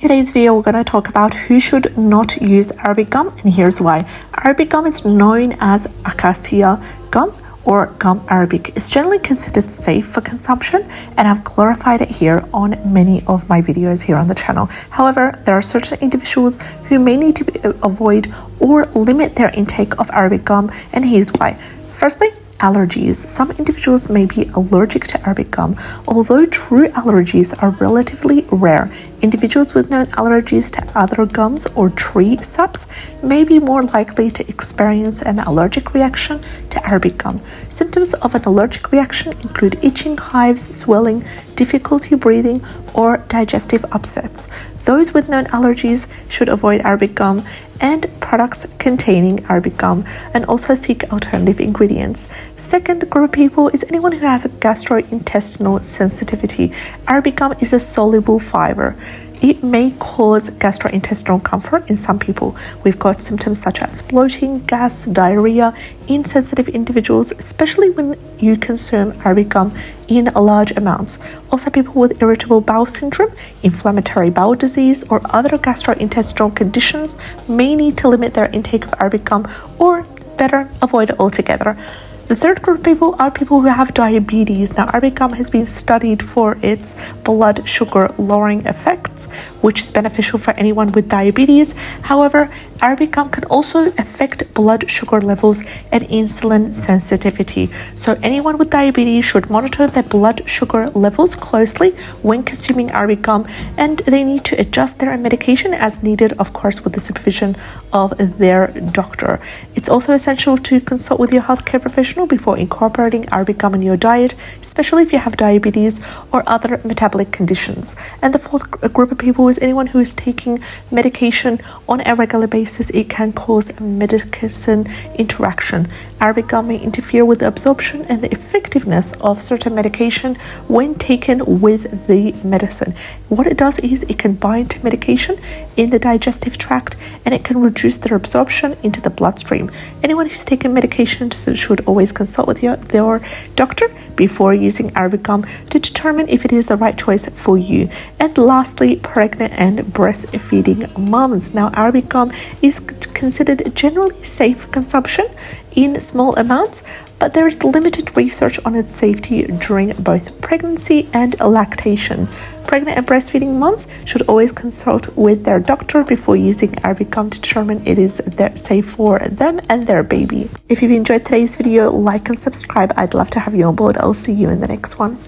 Today's video, we're going to talk about who should not use Arabic gum, and here's why. Arabic gum is known as acacia gum or gum arabic. It's generally considered safe for consumption, and I've glorified it here on many of my videos here on the channel. However, there are certain individuals who may need to avoid or limit their intake of Arabic gum, and here's why. Firstly, allergies. Some individuals may be allergic to Arabic gum. Although true allergies are relatively rare, individuals with known allergies to other gums or tree saps may be more likely to experience an allergic reaction to Arabic gum. Symptoms of an allergic reaction include itching, hives, swelling, difficulty breathing, or digestive upsets. Those with known allergies should avoid Arabic gum and products containing Arabic gum, and also seek alternative ingredients. Second group of people is anyone who has a gastrointestinal sensitivity. Arabic gum is a soluble fiber. It may cause gastrointestinal comfort in some people. We've got symptoms such as bloating, gas, diarrhea in sensitive individuals, especially when you consume Arabic gum in large amounts. Also, people with irritable bowel syndrome, inflammatory bowel disease, or other gastrointestinal conditions may need to limit their intake of Arabic gum, or better, avoid it altogether. The third group of people are people who have diabetes. Now, Arabic gum has been studied for its blood sugar lowering effects, which is beneficial for anyone with diabetes. However, Arabic gum can also affect blood sugar levels and insulin sensitivity. So anyone with diabetes should monitor their blood sugar levels closely when consuming Arabic gum, and they need to adjust their medication as needed, of course, with the supervision of their doctor. It's also essential to consult with your healthcare professional before incorporating Arabic gum in your diet, especially if you have diabetes or other metabolic conditions. And the fourth group of people is anyone who is taking medication on a regular basis. It can cause medicine interaction. Arabic gum may interfere with the absorption and the effectiveness of certain medication when taken with the medicine. What it does is it can bind to medication in the digestive tract, and it can reduce their absorption into the bloodstream. Anyone who's taking medication should always consult with your doctor before using Arabic gum to determine if it is the right choice for you. And lastly, pregnant and breastfeeding moms. Now, Arabic gum is considered generally safe for consumption in small amounts, but there is limited research on its safety during both pregnancy and lactation. Pregnant and breastfeeding moms should always consult with their doctor before using Arabic gum to determine it is safe for them and their baby. If you've enjoyed today's video, like and subscribe. I'd love to have you on board. I'll see you in the next one.